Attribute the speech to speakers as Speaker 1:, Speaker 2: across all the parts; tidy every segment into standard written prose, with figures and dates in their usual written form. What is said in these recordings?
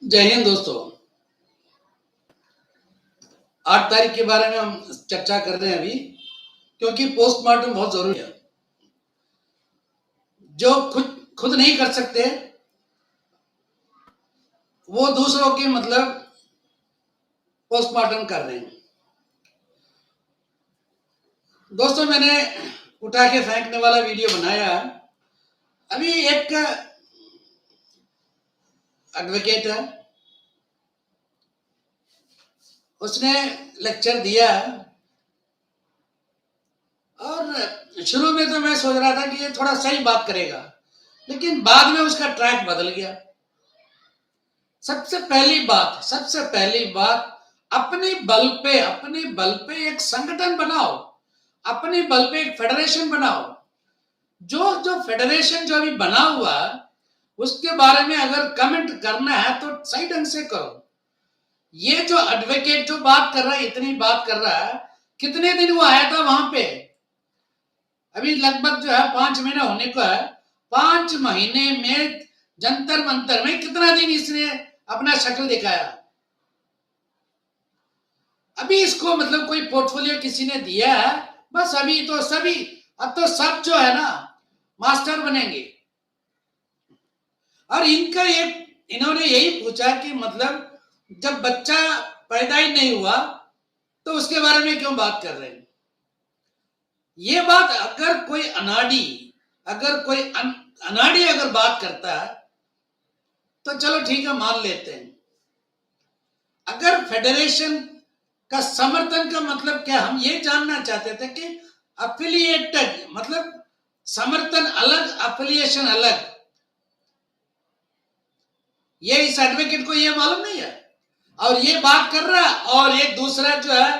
Speaker 1: जय हिंद दोस्तों। 8 तारीख के बारे में हम चर्चा कर रहे हैं अभी, क्योंकि पोस्टमार्टम बहुत जरूरी है। जो खुद खुद नहीं कर सकते वो दूसरों के मतलब पोस्टमार्टम कर रहे हैं। दोस्तों, मैंने उठा के फेंकने वाला वीडियो बनाया। अभी एक एडवोकेट है, उसने लेक्चर दिया और शुरू में तो मैं सोच रहा था कि ये थोड़ा सही बात करेगा, लेकिन बाद में उसका ट्रैक बदल गया। सबसे पहली बात अपने बल पे एक संगठन बनाओ, अपने बल पे एक फेडरेशन बनाओ। जो फेडरेशन जो अभी बना हुआ उसके बारे में अगर कमेंट करना है तो सही ढंग से करो। ये जो एडवोकेट जो बात कर रहा है, इतनी बात कर रहा है, कितने दिन वो आया था वहां पे? अभी लगभग जो है 5 महीना होने को है। 5 महीने में जंतर मंतर में कितना दिन इसने अपना शक्ल दिखाया? अभी इसको मतलब कोई पोर्टफोलियो किसी ने दिया है, बस अभी तो सभी, अब तो सब जो है ना मास्टर बनेंगे। और इन्होंने यही पूछा कि मतलब जब बच्चा पैदा ही नहीं हुआ तो उसके बारे में क्यों बात कर रहे हैं? ये बात अगर कोई अनाड़ी अगर बात करता है तो चलो ठीक है, मान लेते हैं। अगर फेडरेशन का समर्थन का मतलब क्या, हम ये जानना चाहते थे कि अफिलिएटेड मतलब समर्थन अलग, अफिलिएशन अलग। ये इस एडवोकेट को ये मालूम नहीं है और ये बात कर रहा है, और एक दूसरा जो है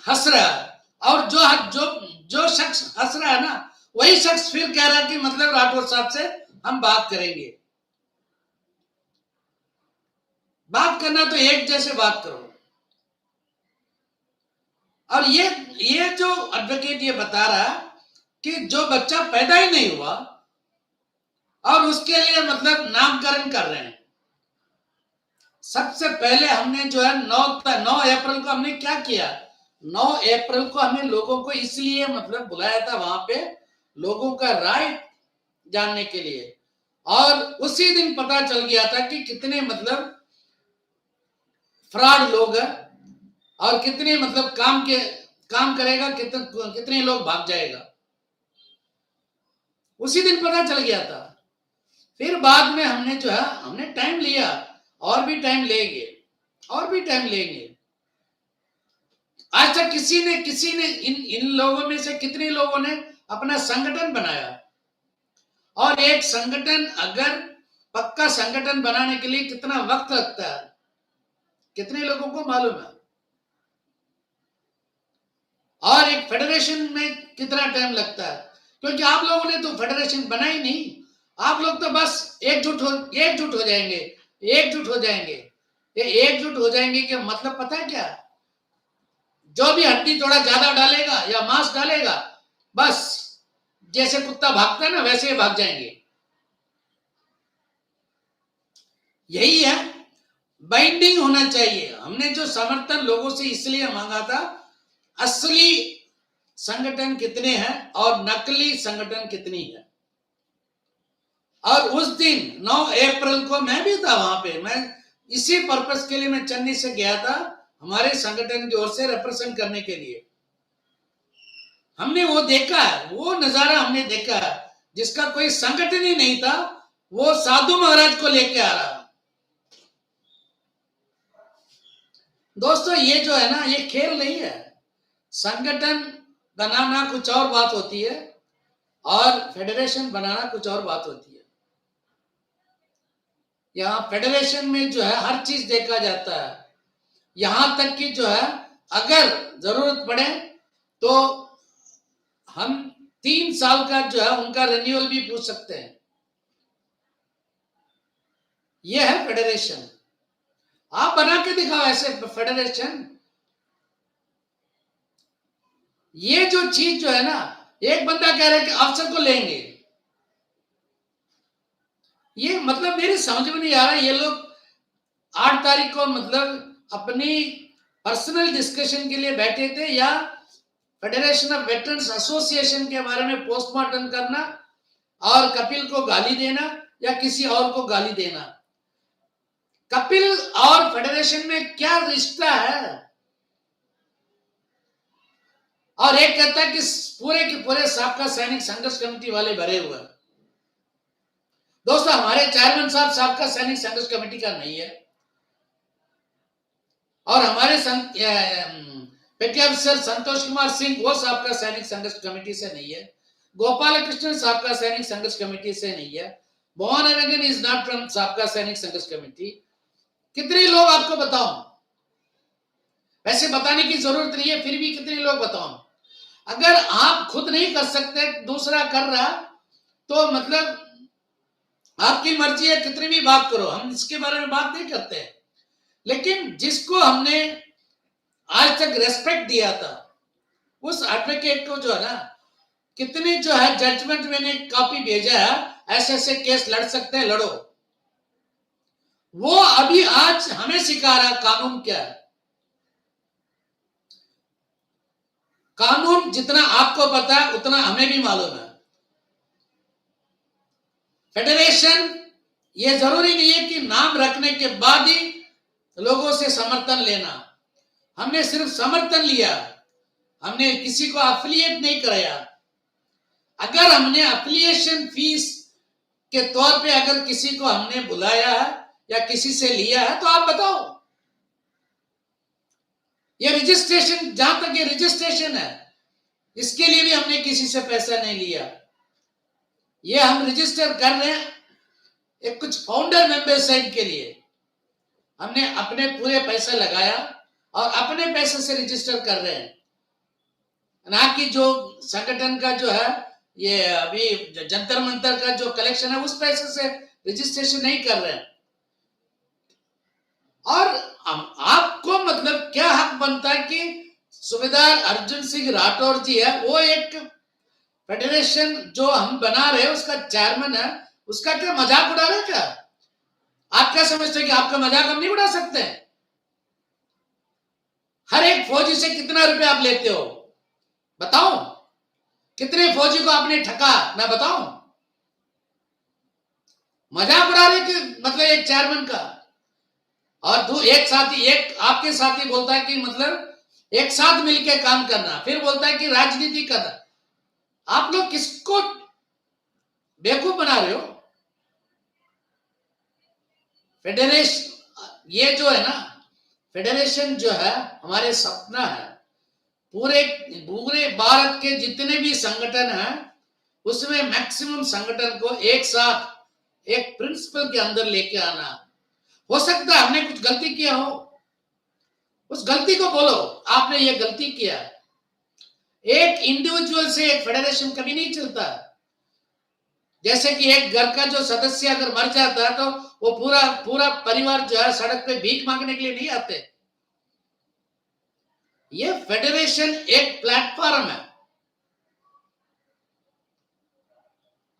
Speaker 1: हंस रहा है। और जो जो जो शख्स हंस रहा है ना, वही शख्स फिर कह रहा है कि मतलब राठौर साहब से हम बात करेंगे। बात करना तो एक जैसे बात करो। और ये जो एडवोकेट ये बता रहा है कि जो बच्चा पैदा ही नहीं हुआ और उसके लिए मतलब नामकरण कर रहे हैं। सबसे पहले हमने जो है 9 अप्रैल को हमने क्या किया? 9 अप्रैल को हमें लोगों को इसलिए मतलब बुलाया था वहां पे, लोगों का राय जानने के लिए। और उसी दिन पता चल गया था कि कितने मतलब फ्रॉड लोग हैं और कितने मतलब काम करेगा, कितने लोग भाग जाएगा। उसी दिन पता चल गया था। फिर बाद में हमने जो है हमने टाइम लिया, और भी टाइम लेंगे। आज तक किसी ने इन लोगों में से कितने लोगों ने अपना संगठन बनाया? और एक संगठन, अगर पक्का संगठन बनाने के लिए कितना वक्त लगता है, कितने लोगों को मालूम है? और एक फेडरेशन में कितना टाइम लगता है? क्योंकि आप लोगों ने तो फेडरेशन बनाई नहीं। आप लोग तो बस एकजुट हो जाएंगे। ये एकजुट हो जाएंगे कि मतलब पता है क्या? जो भी हड्डी थोड़ा ज्यादा डालेगा या मांस डालेगा, बस जैसे कुत्ता भागता है ना, वैसे ही भाग जाएंगे। यही है, बाइंडिंग होना चाहिए। हमने जो समर्थन लोगों से इसलिए मांगा था, असली संगठन कितने हैं और नकली संगठन कितनी है। और उस दिन 9 अप्रैल को मैं भी था वहां पे। मैं इसी पर्पस के लिए मैं चेन्नई से गया था, हमारे संगठन की ओर से रिप्रेजेंट करने के लिए। हमने वो देखा है, वो नजारा हमने देखा है, जिसका कोई संगठन ही नहीं था, वो साधु महाराज को लेके आ रहा। दोस्तों, ये जो है ना, ये खेल नहीं है। संगठन बनाना कुछ और बात होती है और फेडरेशन बनाना कुछ और बात होती है। यहाँ फेडरेशन में जो है हर चीज देखा जाता है, यहां तक कि जो है अगर जरूरत पड़े तो हम 3 साल का जो है उनका रिन्यूअल भी पूछ सकते हैं। यह है फेडरेशन। आप बना के दिखाओ ऐसे फेडरेशन। ये जो चीज जो है ना, एक बंदा कह रहा है कि अफसर को लेंगे, ये मतलब मेरी समझ में नहीं आ रहा। ये लोग 8 तारीख को मतलब अपनी पर्सनल डिस्कशन के लिए बैठे थे, या फेडरेशन ऑफ वेटरन्स एसोसिएशन के बारे में पोस्टमार्टम करना और कपिल को गाली देना या किसी और को गाली देना। कपिल और फेडरेशन में क्या रिश्ता है? और एक कहता है कि पूरे के पूरे साबका सैनिक संघर्ष कमेटी वाले भरे हुए। दोस्तों, हमारे चेयरमैन साहब साबका सैनिक संघर्ष कमेटी का नहीं है, और हमारे पेटी ऑफिसर संतोष कुमार सिंह वो साबका सैनिक संघर्ष कमेटी से नहीं है, गोपाल कृष्ण साबका सैनिक संघर्ष कमेटी से नहीं है, Mohan Aravindan is not from साबका सैनिक संघर्ष कमेटी। कितने लोग आपको बताऊं? वैसे बताने की जरूरत नहीं है, फिर भी कितने लोग बताऊं? अगर आप खुद नहीं कर सकते, दूसरा कर रहा, तो मतलब आपकी मर्जी है, कितनी भी बात करो, हम इसके बारे में बात नहीं करते। लेकिन जिसको हमने आज तक रेस्पेक्ट दिया था, उस एडवोकेट को जो है ना, कितने जो है जजमेंट मैंने कॉपी भेजा है, ऐसे ऐसे केस लड़ सकते हैं, लड़ो। वो अभी आज हमें सिखा रहा कानून क्या है। कानून जितना आपको पता है उतना हमें भी मालूम है। फेडरेशन, ये जरूरी नहीं है कि नाम रखने के बाद ही लोगों से समर्थन लेना। हमने सिर्फ समर्थन लिया, हमने किसी को एफिलिएट नहीं कराया। अगर हमने एफिलिएशन फीस के तौर पे अगर किसी को हमने बुलाया है या किसी से लिया है, तो आप बताओ। ये रजिस्ट्रेशन, जहां तक ये रजिस्ट्रेशन है, इसके लिए भी हमने किसी से पैसा नहीं लिया। ये हम रजिस्टर कर रहे हैं एक कुछ फाउंडर मेंबरशिप के लिए, हमने अपने पूरे पैसा लगाया और अपने पैसे से रजिस्टर कर रहे हैं, ना कि जो संगठन का जो है ये अभी जंतर मंतर का जो कलेक्शन है उस पैसे से रजिस्ट्रेशन नहीं कर रहे हैं। और आपको मतलब क्या हक बनता है कि सूबेदार अर्जुन सिंह राठौर जी है, वो एक फेडरेशन जो हम बना रहे हैं उसका चेयरमैन है, उसका क्या मजाक उड़ा रहे? क्या आप क्या समझते हैं कि आपका मजाक हम नहीं उड़ा सकते? हर एक फौजी से कितना रुपया आप लेते हो बताओ? कितने फौजी को आपने ठगा, मैं बताऊं? मजाक उड़ा रहे कि मतलब एक चेयरमैन का। और एक साथी, एक आपके साथी बोलता है कि मतलब एक साथ मिलकर काम करना, फिर बोलता है कि राजनीति करना। आप लोग किसको बेवकूफ बना रहे हो? फेडरेशन ये जो है ना, फेडरेशन जो है हमारे सपना है। पूरे पूरे भारत के जितने भी संगठन हैं उसमें मैक्सिमम संगठन को एक साथ एक प्रिंसिपल के अंदर लेके आना। हो सकता है हमने कुछ गलती किया हो, उस गलती को बोलो, आपने ये गलती किया। एक इंडिविजुअल से एक फेडरेशन कभी नहीं चलता। जैसे कि एक घर का जो सदस्य अगर मर जाता है तो वो पूरा पूरा परिवार जो है सड़क पे भीख मांगने के लिए नहीं आते। ये फेडरेशन एक प्लेटफॉर्म है।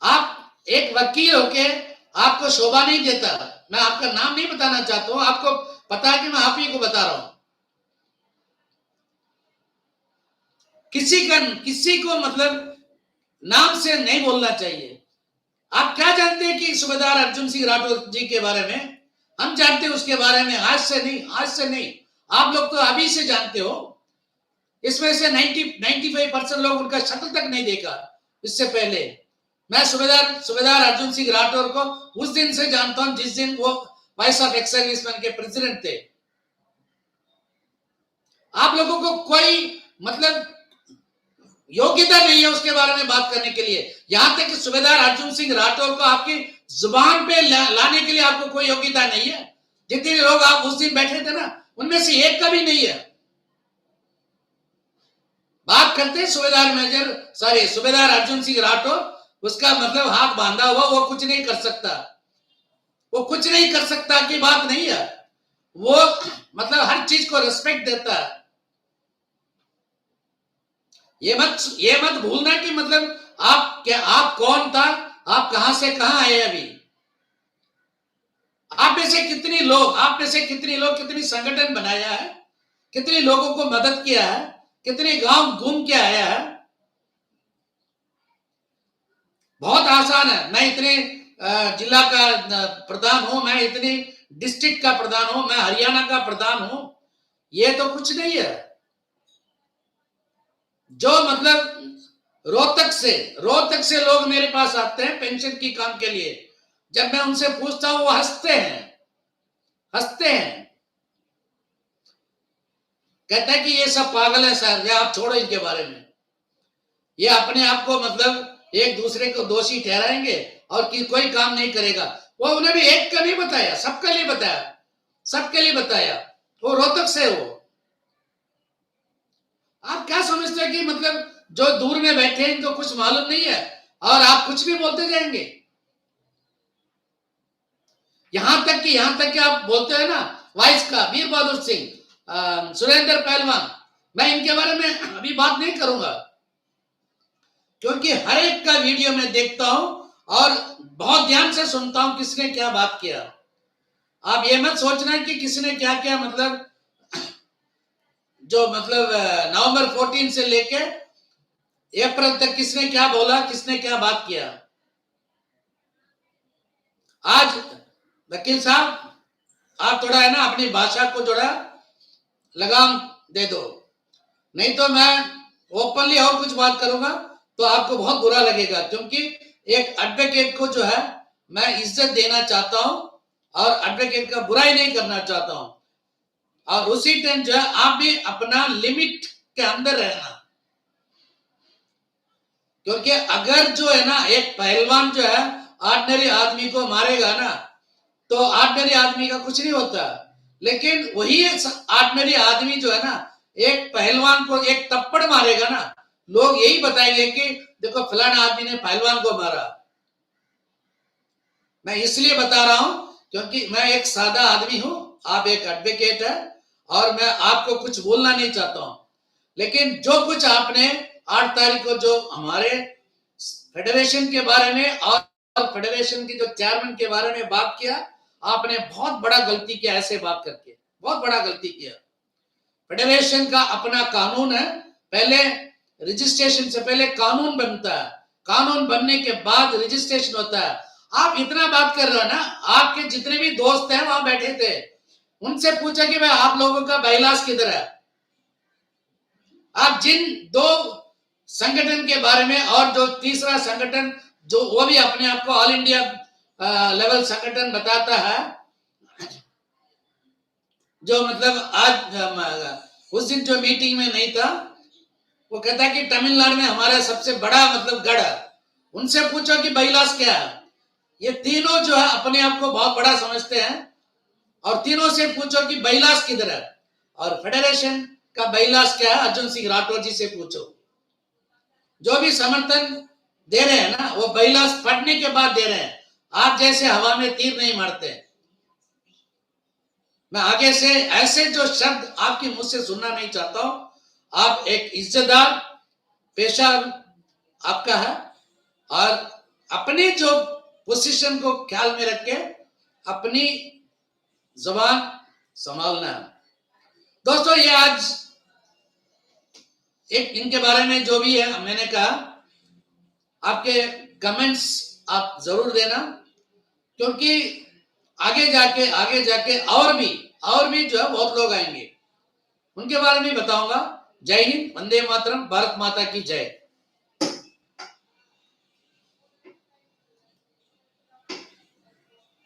Speaker 1: आप एक वकील होके आपको शोभा नहीं देता, मैं आपका नाम नहीं बताना चाहता हूं, आपको पता है कि मैं आप ही को बता रहा हूं। किसी को मतलब नाम से नहीं बोलना चाहिए। आप क्या जानते हैं कि सूबेदार अर्जुन सिंह राठौर जी के बारे में? हम जानते हैं उसके बारे में, आज से नहीं, आप लोग तो अभी से जानते हो। इसमें से 95% लोग उनका शक्ल तक नहीं देखा। इससे पहले मैं सूबेदार अर्जुन सिंह राठौर को उस दिन से जानता हूं जिस दिन वो वाइस ऑफ एक्स सर्विसमैन के प्रेसिडेंट थे। आप लोगों को कोई मतलब योग्यता नहीं है उसके बारे में बात करने के लिए। यहां तक कि सूबेदार अर्जुन सिंह राठौर को आपकी जुबान पे लाने के लिए आपको कोई योग्यता नहीं है। जितने लोग आप उस दिन बैठे थे ना, उनमें से एक का भी नहीं है। बात करते हैं सूबेदार अर्जुन सिंह राठौर, उसका मतलब हाथ बांधा हुआ, वो कुछ नहीं कर सकता, वो कुछ नहीं कर सकता की बात नहीं है। वो मतलब हर चीज को रिस्पेक्ट देता है। ये मत भूलना कि मतलब आप कौन था, आप कहां से कहां आए। अभी आप में से कितनी लोग, आप में से कितनी लोग कितनी संगठन बनाया है, कितने लोगों को मदद किया है, कितने गांव घूम के आया है। बहुत आसान है। मैं इतने जिला का प्रधान हूं, मैं इतनी डिस्ट्रिक्ट का प्रधान हूं, मैं हरियाणा का प्रधान हूं, ये तो कुछ नहीं है। जो मतलब रोहतक से लोग मेरे पास आते हैं पेंशन की काम के लिए, जब मैं उनसे पूछता हूं वो हंसते हैं, कहते हैं कि ये सब पागल है सर, या आप छोड़ो इनके बारे में, ये अपने आप को मतलब एक दूसरे को दोषी ठहराएंगे और कि कोई काम नहीं करेगा। वो उन्हें भी एक का नहीं बताया, सबके लिए बताया। वो रोहतक से हो। आप क्या समझते हैं कि मतलब जो दूर में बैठे हैं इनको कुछ मालूम नहीं है और आप कुछ भी बोलते जाएंगे? यहां तक कि आप बोलते हैं ना वाइस का वीर बहादुर सिंह, सुरेंद्र पहलवान, मैं इनके बारे में अभी बात नहीं करूंगा क्योंकि हर एक का वीडियो में देखता हूं और बहुत ध्यान से सुनता हूं किसने क्या बात किया। आप ये मत सोचना कि किसने क्या क्या मतलब जो मतलब नवंबर 14 से लेके अप्रैल तक किसने क्या बोला, किसने क्या बात किया। आज वकील साहब आप थोड़ा है ना अपनी भाषा को थोड़ा लगाम दे दो, नहीं तो मैं ओपनली और कुछ बात करूंगा तो आपको बहुत बुरा लगेगा, क्योंकि एक एडवोकेट को जो है मैं इज्जत देना चाहता हूं और एडवोकेट का बुराई नहीं करना चाहता हूं, और उसी टाइम जो है आप भी अपना लिमिट के अंदर रहना, क्योंकि अगर जो है ना एक पहलवान जो है ऑर्डिनरी आदमी को मारेगा ना तो ऑर्डिनरी आदमी का कुछ नहीं होता, लेकिन वही ऑर्डिनरी आदमी जो है ना एक पहलवान को एक थप्पड़ मारेगा ना, लोग यही बताएंगे कि देखो फलाना आदमी ने पहलवान को मारा। मैं इसलिए बता रहा हूं क्योंकि मैं एक सादा आदमी हूं, आप एक एडवोकेट है और मैं आपको कुछ बोलना नहीं चाहता हूं, लेकिन जो कुछ आपने 8 तारीख को जो हमारे फेडरेशन के बारे में और फेडरेशन के जो चेयरमैन के बारे में बात किया, आपने बहुत बड़ा गलती किया, ऐसे बात करके बहुत बड़ा गलती किया। फेडरेशन का अपना कानून है, पहले रजिस्ट्रेशन से पहले कानून बनता है, कानून बनने के बाद रजिस्ट्रेशन होता है। आप इतना बात कर रहे हो ना, आपके जितने भी दोस्त हैं वहां बैठे थे, उनसे पूछा कि भाई आप लोगों का बाइलास किधर है। आप जिन 2 संगठन के बारे में और जो तीसरा संगठन जो वो भी अपने आप को ऑल इंडिया लेवल संगठन बताता है, जो मतलब आज उस दिन जो मीटिंग में नहीं था, वो कहता है कि तमिलनाडु में हमारा सबसे बड़ा मतलब गढ़ है, उनसे पूछो कि बाइलास क्या है। ये तीनों जो है अपने आप को बहुत बड़ा समझते हैं और तीनों से पूछो कि बाइलास किधर है, और फेडरेशन का बाइलास क्या है अर्जुन सिंह राठौर जी से पूछो। जो भी समर्थन दे रहे हैं ना वो बाइलास पढ़ने के बाद दे रहे हैं, आप जैसे हवा में तीर नहीं मारते। मैं आगे से ऐसे जो शब्द आपके मुंह से सुनना नहीं चाहता हूं। आप एक इज्जतदार पेशा आपका है और अपने जो पोजीशन को ख्याल में रख के अपनी जबान संभालना है। दोस्तों ये आज एक इनके बारे में जो भी है मैंने कहा, आपके कमेंट्स आप जरूर देना, क्योंकि आगे जाके और भी जो है बहुत लोग आएंगे, उनके बारे में बताऊंगा। जय हिंद, वंदे मातरम, भारत माता की जय।